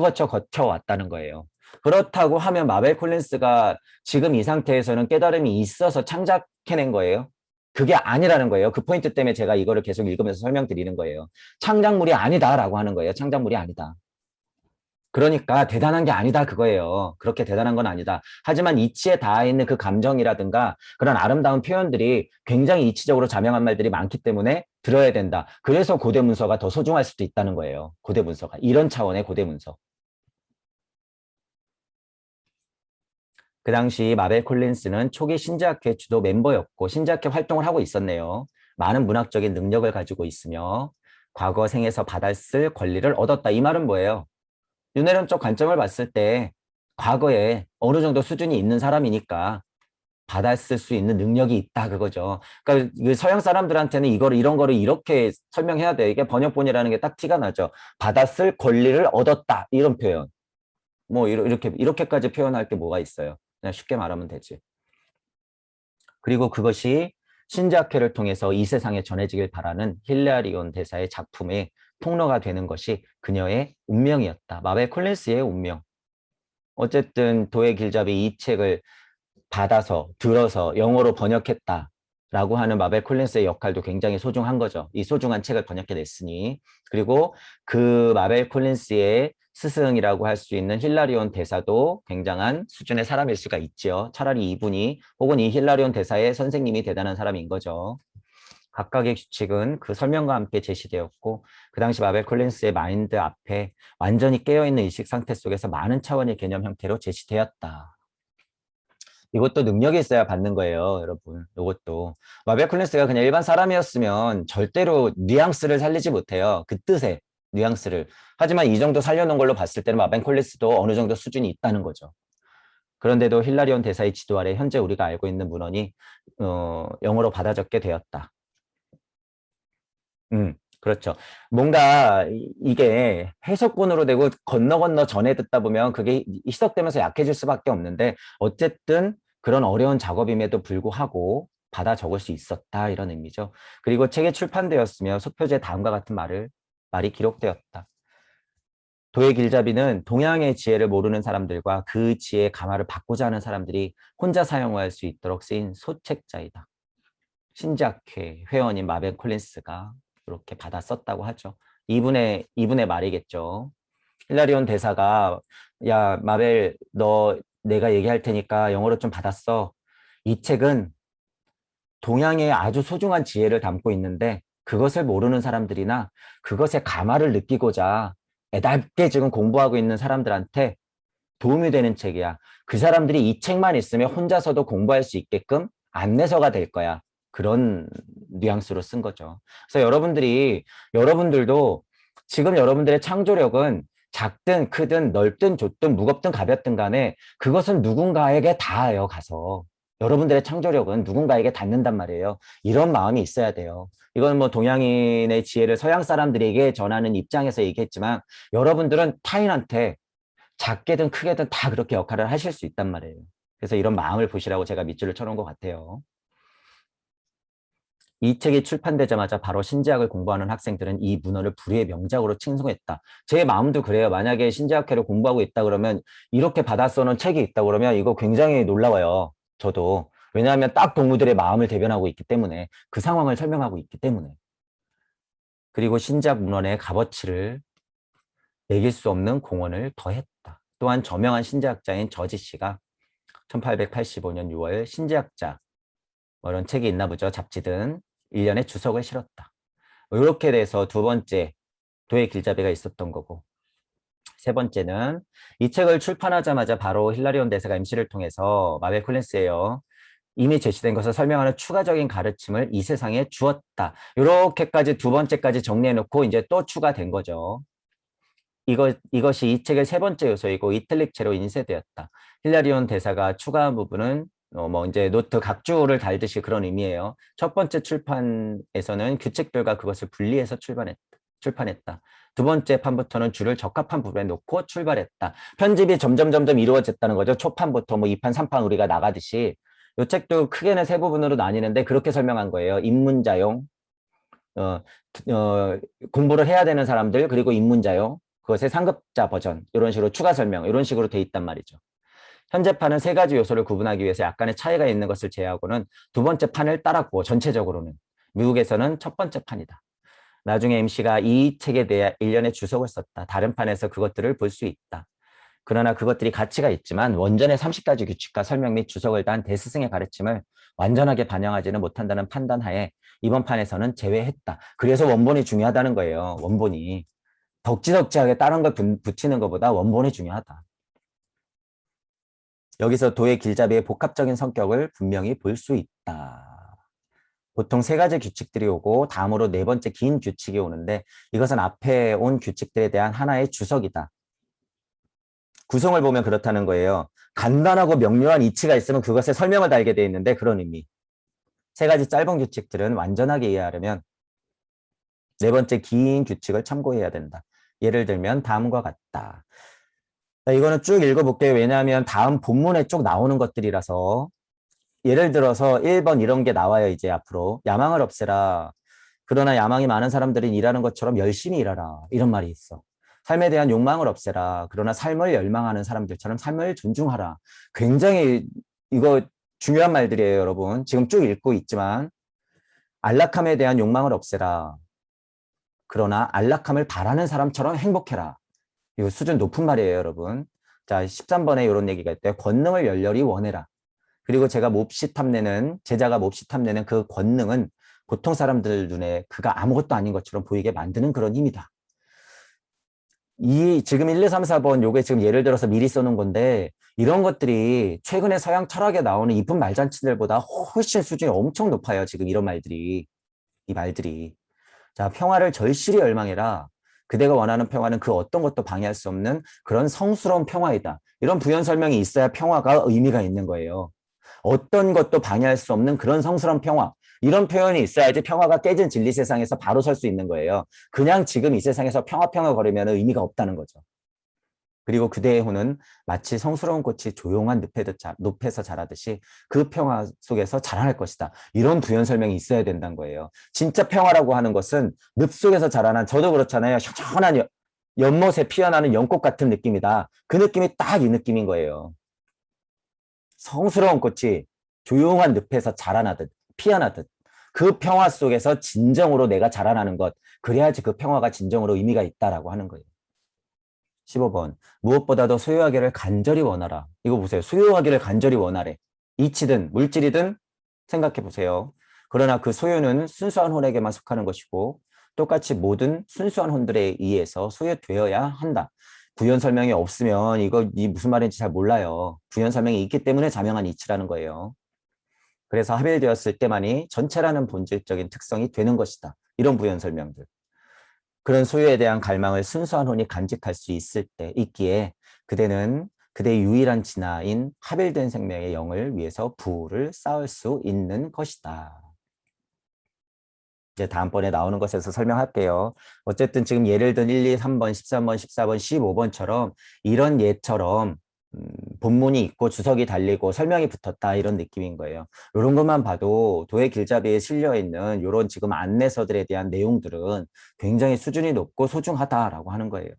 왔다는 거예요. 그렇다고 하면 마벨 콜린스가 지금 이 상태에서는 깨달음이 있어서 창작해낸 거예요. 그게 아니라는 거예요. 그 포인트 때문에 제가 이거를 계속 읽으면서 설명드리는 거예요. 창작물이 아니다라고 하는 거예요. 창작물이 아니다. 그러니까 대단한 게 아니다 그거예요. 그렇게 대단한 건 아니다. 하지만 이치에 닿아 있는 그 감정이라든가 그런 아름다운 표현들이 굉장히 이치적으로 자명한 말들이 많기 때문에 들어야 된다. 그래서 고대 문서가 더 소중할 수도 있다는 거예요. 고대 문서가. 이런 차원의 고대 문서. 그 당시 마벨 콜린스는 초기 신지학회 주도 멤버였고 신지학회 활동을 하고 있었네요. 많은 문학적인 능력을 가지고 있으며 과거 생에서 받았을 권리를 얻었다. 이 말은 뭐예요? 윤회론적 관점을 봤을 때 과거에 어느 정도 수준이 있는 사람이니까 받았을 수 있는 능력이 있다 그거죠. 그러니까 서양 사람들한테는 이런 거를 이렇게 설명해야 돼. 이게 번역본이라는 게 딱 티가 나죠. 받았을 권리를 얻었다 이런 표현. 뭐 이렇게까지 표현할 게 뭐가 있어요. 그냥 쉽게 말하면 되지. 그리고 그것이 신자학회를 통해서 이 세상에 전해지길 바라는 힐라리온 대사의 작품의 통로가 되는 것이 그녀의 운명이었다. 마벨 콜린스의 운명. 어쨌든 도의 길잡이 이 책을 받아서 들어서 영어로 번역했다. 라고 하는 마벨 콜린스의 역할도 굉장히 소중한 거죠. 이 소중한 책을 번역해 냈으니. 그리고 그 마벨 콜린스의 스승이라고 할 수 있는 힐라리온 대사도 굉장한 수준의 사람일 수가 있죠. 차라리 이분이 혹은 이 힐라리온 대사의 선생님이 대단한 사람인 거죠. 각각의 규칙은 그 설명과 함께 제시되었고 그 당시 마벨 콜린스의 마인드 앞에 완전히 깨어있는 의식 상태 속에서 많은 차원의 개념 형태로 제시되었다. 이것도 능력이 있어야 받는 거예요, 여러분. 이것도. 마벨 콜린스가 그냥 일반 사람이었으면 절대로 뉘앙스를 살리지 못해요. 그 뜻의 뉘앙스를. 하지만 이 정도 살려놓은 걸로 봤을 때는 마벨 콜린스도 어느 정도 수준이 있다는 거죠. 그런데도 힐라리온 대사의 지도 아래 현재 우리가 알고 있는 문헌이 영어로 받아적게 되었다. 그렇죠. 뭔가 이게 해석본으로 되고 건너 전해 듣다 보면 그게 희석되면서 약해질 수밖에 없는데 어쨌든 그런 어려운 작업임에도 불구하고 받아 적을 수 있었다 이런 의미죠. 그리고 책이 출판되었으며 속표지에 다음과 같은 말이 기록되었다. 도의 길잡이는 동양의 지혜를 모르는 사람들과 그 지혜의 감화를 받고자 하는 사람들이 혼자 사용할 수 있도록 쓰인 소책자이다. 신작회 회원인 마벤 콜린스가 이렇게 받아 썼다고 하죠. 이분의 말이겠죠. 힐라리온 대사가 야 마벨 너 내가 얘기할 테니까 영어로 좀 받았어. 이 책은 동양의 아주 소중한 지혜를 담고 있는데 그것을 모르는 사람들이나 그것의 감화를 느끼고자 애답게 지금 공부하고 있는 사람들한테 도움이 되는 책이야. 그 사람들이 이 책만 있으면 혼자서도 공부할 수 있게끔 안내서가 될 거야. 그런 뉘앙스로 쓴 거죠. 그래서 여러분들도 지금 여러분들의 창조력은 작든 크든 넓든 좁든 무겁든 가볍든 간에 그것은 누군가에게 닿아요, 가서. 여러분들의 창조력은 누군가에게 닿는단 말이에요. 이런 마음이 있어야 돼요. 이건 뭐 동양인의 지혜를 서양 사람들에게 전하는 입장에서 얘기했지만 여러분들은 타인한테 작게든 크게든 다 그렇게 역할을 하실 수 있단 말이에요. 그래서 이런 마음을 보시라고 제가 밑줄을 쳐놓은 것 같아요. 이 책이 출판되자마자 바로 신제학을 공부하는 학생들은 이 문헌을 불의의 명작으로 칭송했다. 제 마음도 그래요. 만약에 신제학회를 공부하고 있다 그러면 이렇게 받아 써놓은 책이 있다 그러면 이거 굉장히 놀라워요. 저도. 왜냐하면 딱 동무들의 마음을 대변하고 있기 때문에 그 상황을 설명하고 있기 때문에. 그리고 신제학 문헌의 값어치를 매길 수 없는 공헌을 더했다. 또한 저명한 신제학자인 저지 씨가 1885년 6월 신제학자 뭐 이런 책이 있나 보죠. 잡지든 1년에 주석을 실었다. 이렇게 돼서 두 번째 도의 길잡이가 있었던 거고 세 번째는 이 책을 출판하자마자 바로 힐라리온 대사가 MC를 통해서 마벨 콜린스예요. 이미 제시된 것을 설명하는 추가적인 가르침을 이 세상에 주었다. 이렇게까지 두 번째까지 정리해놓고 이제 또 추가된 거죠. 이것이 이 책의 세 번째 요소이고 이틀릭체로 인쇄되었다. 힐라리온 대사가 추가한 부분은 뭐 이제 노트 각주를 달듯이 그런 의미예요. 첫 번째 출판에서는 규칙들과 그것을 분리해서 출판했다. 두 번째 판부터는 줄을 적합한 부분에 놓고 출발했다. 편집이 점점 이루어졌다는 거죠. 초판부터 뭐 2판, 3판 우리가 나가듯이 이 책도 크게는 세 부분으로 나뉘는데 그렇게 설명한 거예요. 입문자용, 어, 공부를 해야 되는 사람들 그리고 입문자용, 그것의 상급자 버전 이런 식으로 추가 설명 이런 식으로 돼 있단 말이죠. 현재 판은 세 가지 요소를 구분하기 위해서 약간의 차이가 있는 것을 제외하고는 두 번째 판을 따랐고 전체적으로는 미국에서는 첫 번째 판이다. 나중에 MC가 이 책에 대해 일련의 주석을 썼다. 다른 판에서 그것들을 볼 수 있다. 그러나 그것들이 가치가 있지만 원전의 30가지 규칙과 설명 및 주석을 단 대스승의 가르침을 완전하게 반영하지는 못한다는 판단하에 이번 판에서는 제외했다. 그래서 원본이 중요하다는 거예요. 원본이. 덕지덕지하게 다른 걸 붙이는 것보다 원본이 중요하다. 여기서 도의 길잡이의 복합적인 성격을 분명히 볼 수 있다. 보통 세 가지 규칙들이 오고 다음으로 네 번째 긴 규칙이 오는데 이것은 앞에 온 규칙들에 대한 하나의 주석이다. 구성을 보면 그렇다는 거예요. 간단하고 명료한 이치가 있으면 그것에 설명을 달게 돼 있는데 그런 의미. 세 가지 짧은 규칙들은 완전하게 이해하려면 네 번째 긴 규칙을 참고해야 된다. 예를 들면 다음과 같다. 이거는 쭉 읽어볼게요. 왜냐하면 다음 본문에 쭉 나오는 것들이라서 예를 들어서 1번 이런 게 나와요. 이제 앞으로 야망을 없애라. 그러나 야망이 많은 사람들은 일하는 것처럼 열심히 일하라. 이런 말이 있어. 삶에 대한 욕망을 없애라. 그러나 삶을 열망하는 사람들처럼 삶을 존중하라. 굉장히 이거 중요한 말들이에요, 여러분. 지금 쭉 읽고 있지만 안락함에 대한 욕망을 없애라. 그러나 안락함을 바라는 사람처럼 행복해라. 이거 수준 높은 말이에요, 여러분. 자, 13번에 이런 얘기가 있대요. 권능을 열렬히 원해라. 그리고 제가 몹시 탐내는, 제자가 몹시 탐내는 그 권능은 보통 사람들 눈에 그가 아무것도 아닌 것처럼 보이게 만드는 그런 힘이다. 이 지금 1, 2, 3, 4번 요게 지금 예를 들어서 미리 써놓은 건데 이런 것들이 최근에 서양 철학에 나오는 이쁜 말잔치들보다 훨씬 수준이 엄청 높아요. 지금 이런 말들이. 이 말들이. 자, 평화를 절실히 열망해라. 그대가 원하는 평화는 그 어떤 것도 방해할 수 없는 그런 성스러운 평화이다. 이런 부연 설명이 있어야 평화가 의미가 있는 거예요. 어떤 것도 방해할 수 없는 그런 성스러운 평화. 이런 표현이 있어야지 평화가 깨진 진리 세상에서 바로 설 수 있는 거예요. 그냥 지금 이 세상에서 평화 거리면 의미가 없다는 거죠. 그리고 그대의 혼은 마치 성스러운 꽃이 조용한 늪에서 자라듯이 그 평화 속에서 자라날 것이다. 이런 부연 설명이 있어야 된다는 거예요. 진짜 평화라고 하는 것은 늪 속에서 자라난, 저도 그렇잖아요. 시원한 연못에 피어나는 연꽃 같은 느낌이다. 그 느낌이 딱 이 느낌인 거예요. 성스러운 꽃이 조용한 늪에서 자라나듯 피어나듯 그 평화 속에서 진정으로 내가 자라나는 것, 그래야지 그 평화가 진정으로 의미가 있다라고 하는 거예요. 15번 무엇보다도 소유하기를 간절히 원하라. 이거 보세요. 소유하기를 간절히 원하래. 이치든 물질이든 생각해 보세요. 그러나 그 소유는 순수한 혼에게만 속하는 것이고 똑같이 모든 순수한 혼들에 의해서 소유되어야 한다. 부연 설명이 없으면 이 무슨 말인지 잘 몰라요. 부연 설명이 있기 때문에 자명한 이치라는 거예요. 그래서 합일되었을 때만이 전체라는 본질적인 특성이 되는 것이다. 이런 부연 설명들. 그런 소유에 대한 갈망을 순수한 혼이 간직할 수 있기에 그대는 그대의 유일한 진화인 합일된 생명의 영을 위해서 부를 쌓을 수 있는 것이다. 이제 다음번에 나오는 것에서 설명할게요. 어쨌든 지금 예를 든 1, 2, 3번, 13번, 14번, 15번처럼 이런 예처럼 본문이 있고 주석이 달리고 설명이 붙었다 이런 느낌인 거예요. 이런 것만 봐도 도의 길잡이에 실려 있는 이런 지금 안내서들에 대한 내용들은 굉장히 수준이 높고 소중하다라고 하는 거예요.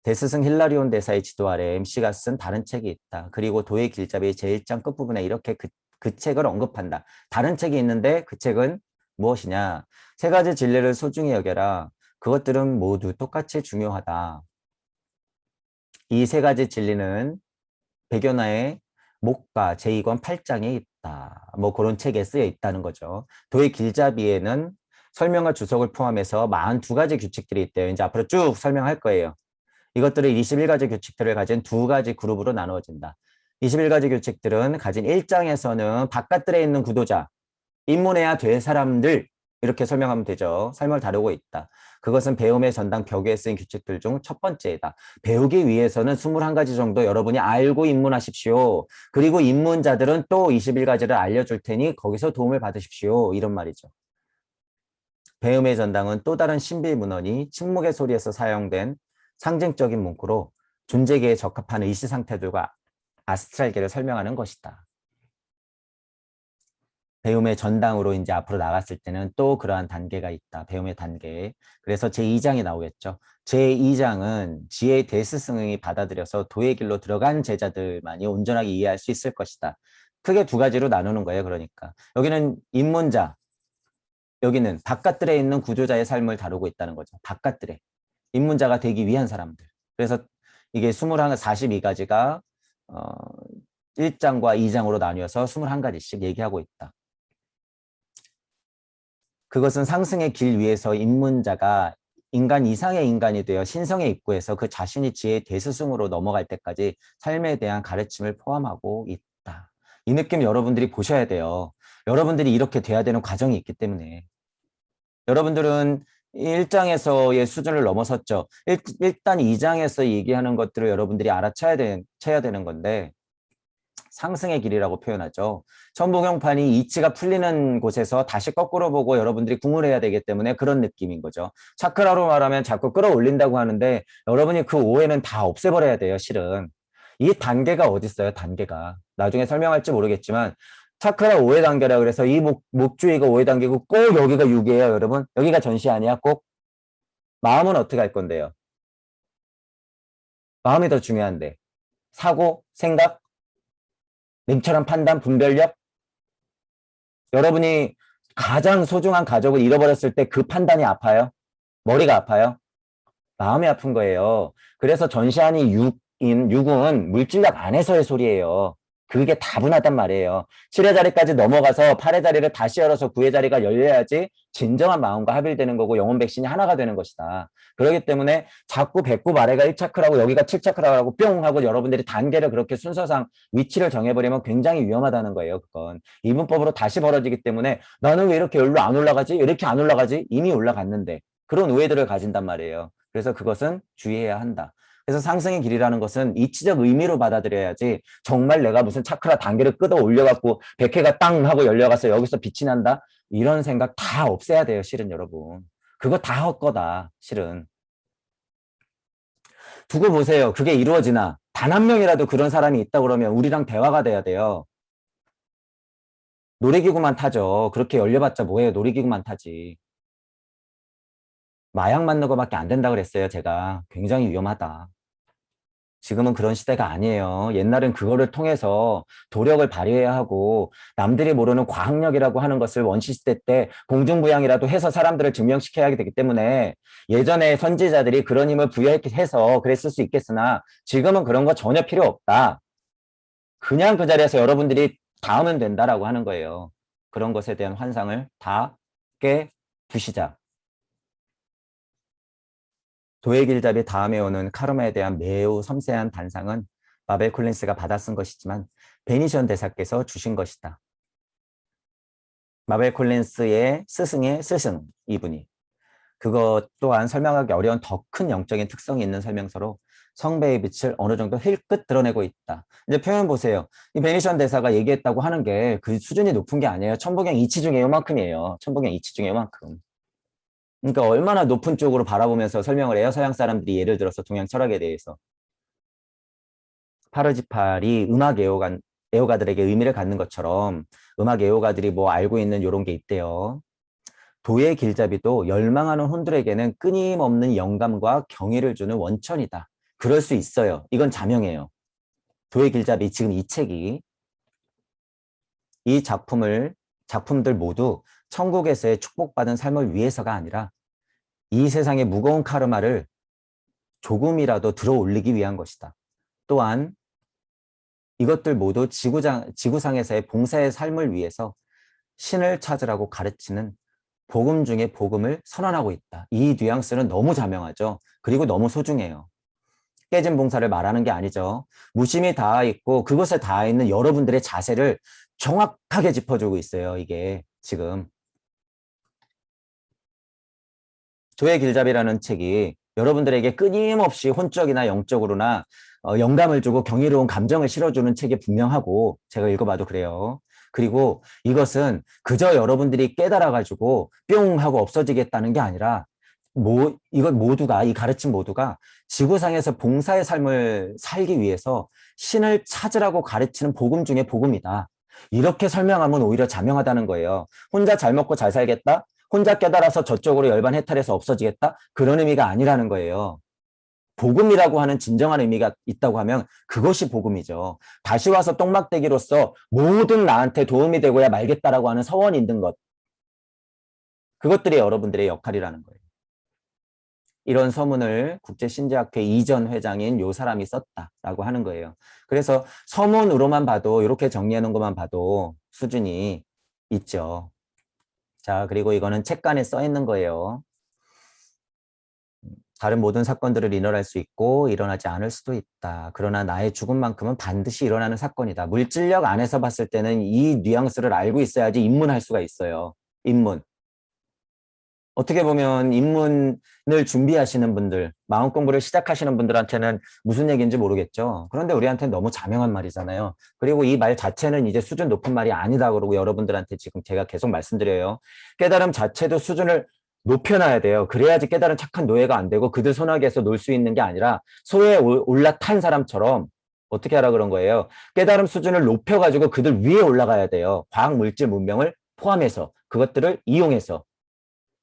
대스승 힐라리온 대사의 지도 아래 MC가 쓴 다른 책이 있다. 그리고 도의 길잡이의 제1장 끝부분에 이렇게 그 책을 언급한다. 다른 책이 있는데 그 책은 무엇이냐? 세 가지 진리를 소중히 여겨라. 그것들은 모두 똑같이 중요하다. 이 세 가지 진리는 백연화의 목가 제2권 8장에 있다. 뭐 그런 책에 쓰여 있다는 거죠. 도의 길잡이에는 설명과 주석을 포함해서 42가지 규칙들이 있대요. 이제 앞으로 쭉 설명할 거예요. 이것들을 21가지 규칙들을 가진 두 가지 그룹으로 나누어진다. 21가지 규칙들은 가진 1장에서는 바깥들에 있는 구도자, 입문해야 될 사람들 이렇게 설명하면 되죠. 삶을 다루고 있다. 그것은 배움의 전당 벽에 쓰인 규칙들 중 첫 번째이다. 배우기 위해서는 21가지 정도 여러분이 알고 입문하십시오. 그리고 입문자들은 또 21가지를 알려줄 테니 거기서 도움을 받으십시오. 이런 말이죠. 배움의 전당은 또 다른 신비 문헌이 침묵의 소리에서 사용된 상징적인 문구로 존재계에 적합한 의시 상태들과 아스트랄계를 설명하는 것이다. 배움의 전당으로 이제 앞으로 나갔을 때는 또 그러한 단계가 있다. 배움의 단계. 그래서 제2장이 나오겠죠. 제2장은 지혜의 대스승이 받아들여서 도의 길로 들어간 제자들만이 온전하게 이해할 수 있을 것이다. 크게 두 가지로 나누는 거예요. 그러니까 여기는 입문자, 여기는 바깥들에 있는 구조자의 삶을 다루고 있다는 거죠. 바깥들에. 입문자가 되기 위한 사람들. 그래서 이게 42가지가 1장과 2장으로 나뉘어서 21가지씩 얘기하고 있다. 그것은 상승의 길 위에서 입문자가 인간 이상의 인간이 되어 신성에 입구해서 그 자신이 지혜의 대스승으로 넘어갈 때까지 삶에 대한 가르침을 포함하고 있다. 이 느낌 여러분들이 보셔야 돼요. 여러분들이 이렇게 돼야 되는 과정이 있기 때문에. 여러분들은 1장에서의 수준을 넘어섰죠. 일단 2장에서 얘기하는 것들을 여러분들이 쳐야 되는 건데 상승의 길이라고 표현하죠. 천부경판이 이치가 풀리는 곳에서 다시 거꾸로 보고 여러분들이 궁을 해야 되기 때문에 그런 느낌인 거죠. 차크라로 말하면 자꾸 끌어올린다고 하는데 여러분이 그 오해는 다 없애버려야 돼요. 실은. 이 단계가 어디 있어요? 단계가. 나중에 설명할지 모르겠지만 차크라 5회 단계라 그래서 이 목주의가 5회 단계고 꼭 여기가 6이에요. 여러분. 여기가 전시 아니야. 꼭. 마음은 어떻게 할 건데요? 마음이 더 중요한데. 사고, 생각, 냉철한 판단, 분별력. 여러분이 가장 소중한 가족을 잃어버렸을 때 그 판단이 아파요? 머리가 아파요? 마음이 아픈 거예요. 그래서 전시안이 6은 물질력 안에서의 소리예요. 그게 다분하단 말이에요. 7의 자리까지 넘어가서 8의 자리를 다시 열어서 9의 자리가 열려야지 진정한 마음과 합일되는 거고 영혼 백신이 하나가 되는 것이다. 그렇기 때문에 자꾸 배꼽 아래가 1차크라고 여기가 7차크라고 뿅 하고 여러분들이 단계를 그렇게 순서상 위치를 정해버리면 굉장히 위험하다는 거예요. 그건 이분법으로 다시 벌어지기 때문에 나는 왜 이렇게 여기로 안 올라가지? 이렇게 안 올라가지? 이미 올라갔는데 그런 오해들을 가진단 말이에요. 그래서 그것은 주의해야 한다. 그래서 상승의 길이라는 것은 이치적 의미로 받아들여야지 정말 내가 무슨 차크라 단계를 끌어 올려갖고 100회가 땅 하고 열려가서 여기서 빛이 난다? 이런 생각 다 없애야 돼요. 실은 여러분. 그거 다 헛거다. 실은. 두고 보세요. 그게 이루어지나? 단 한 명이라도 그런 사람이 있다 그러면 우리랑 대화가 돼야 돼요. 놀이기구만 타죠. 그렇게 열려봤자 뭐예요. 놀이기구만 타지. 마약 맞는 거밖에 안 된다 그랬어요. 제가. 굉장히 위험하다. 지금은 그런 시대가 아니에요. 옛날엔 그거를 통해서 도력을 발휘해야 하고 남들이 모르는 과학력이라고 하는 것을 원시시대 때 공중부양이라도 해서 사람들을 증명시켜야 되기 때문에 예전에 선지자들이 그런 힘을 부여해서 그랬을 수 있겠으나 지금은 그런 거 전혀 필요 없다. 그냥 그 자리에서 여러분들이 닿으면 된다라고 하는 거예요. 그런 것에 대한 환상을 다 깨부시자. 도의 길잡이 다음에 오는 카르마에 대한 매우 섬세한 단상은 마벨 콜린스가 받아 쓴 것이지만 베니션 대사께서 주신 것이다. 마벨 콜린스의 스승의 스승 이분이. 그것 또한 설명하기 어려운 더 큰 영적인 특성이 있는 설명서로 성배의 빛을 어느 정도 힐끗 드러내고 있다. 이제 표현 보세요. 이 베니션 대사가 얘기했다고 하는 게 그 수준이 높은 게 아니에요. 천부경 이치 중에 요만큼이에요. 천부경 이치 중에 요만큼. 그러니까 얼마나 높은 쪽으로 바라보면서 설명을 해요. 서양 사람들이 예를 들어서 동양 철학에 대해서. 파르지팔이 음악 애호가들에게 의미를 갖는 것처럼 음악 애호가들이 뭐 알고 있는 이런 게 있대요. 도의 길잡이도 열망하는 혼들에게는 끊임없는 영감과 경의를 주는 원천이다. 그럴 수 있어요. 이건 자명해요. 도의 길잡이 지금 이 책이 이 작품들 모두 천국에서의 축복받은 삶을 위해서가 아니라 이 세상의 무거운 카르마를 조금이라도 들어 올리기 위한 것이다. 또한 이것들 모두 지구상에서의 봉사의 삶을 위해서 신을 찾으라고 가르치는 복음 중에 복음을 선언하고 있다. 이 뉘앙스는 너무 자명하죠. 그리고 너무 소중해요. 깨진 봉사를 말하는 게 아니죠. 무심히 닿아 있고 그것에 닿아 있는 여러분들의 자세를 정확하게 짚어주고 있어요. 이게 지금. 조의 길잡이라는 책이 여러분들에게 끊임없이 혼적이나 영적으로나 영감을 주고 경이로운 감정을 실어주는 책이 분명하고 제가 읽어봐도 그래요. 그리고 이것은 그저 여러분들이 깨달아가지고 뿅 하고 없어지겠다는 게 아니라 이것 모두가 이 가르침 모두가 지구상에서 봉사의 삶을 살기 위해서 신을 찾으라고 가르치는 복음 중에 복음이다. 이렇게 설명하면 오히려 자명하다는 거예요. 혼자 잘 먹고 잘 살겠다? 혼자 깨달아서 저쪽으로 열반 해탈해서 없어지겠다? 그런 의미가 아니라는 거예요. 복음이라고 하는 진정한 의미가 있다고 하면 그것이 복음이죠. 다시 와서 똥막대기로서 모든 나한테 도움이 되고야 말겠다라고 하는 서원이 있는 것. 그것들이 여러분들의 역할이라는 거예요. 이런 서문을 국제신지학회 이전 회장인 요 사람이 썼다라고 하는 거예요. 그래서 서문으로만 봐도 이렇게 정리해 놓은 것만 봐도 수준이 있죠. 자, 그리고 이거는 책간에 써 있는 거예요. 다른 모든 사건들을 일어날 수 있고 일어나지 않을 수도 있다. 그러나 나의 죽음만큼은 반드시 일어나는 사건이다. 물질력 안에서 봤을 때는 이 뉘앙스를 알고 있어야지 입문할 수가 있어요. 입문. 어떻게 보면 입문을 준비하시는 분들, 마음 공부를 시작하시는 분들한테는 무슨 얘기인지 모르겠죠. 그런데 우리한테는 너무 자명한 말이잖아요. 그리고 이 말 자체는 이제 수준 높은 말이 아니다 그러고 여러분들한테 지금 제가 계속 말씀드려요. 깨달음 자체도 수준을 높여놔야 돼요. 그래야지 깨달은 착한 노예가 안 되고 그들 손아귀에서 놀 수 있는 게 아니라 소에 올라탄 사람처럼 어떻게 하라 그런 거예요. 깨달음 수준을 높여가지고 그들 위에 올라가야 돼요. 과학 물질 문명을 포함해서 그것들을 이용해서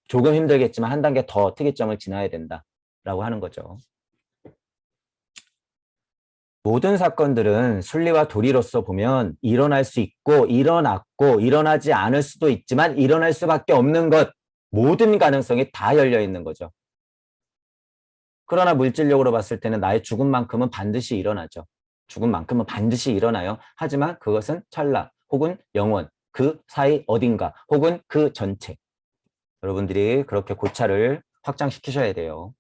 조금 힘들겠지만 한 단계 더 특이점을 지나야 된다라고 하는 거죠. 모든 사건들은 순리와 도리로서 보면 일어날 수 있고 일어났고 일어나지 않을 수도 있지만 일어날 수밖에 없는 것, 모든 가능성이 다 열려 있는 거죠. 그러나 물질력으로 봤을 때는 나의 죽음만큼은 반드시 일어나죠. 죽음만큼은 반드시 일어나요. 하지만 그것은 찰나 혹은 영원, 그 사이 어딘가 혹은 그 전체. 여러분들이 그렇게 고찰을 확장시키셔야 돼요.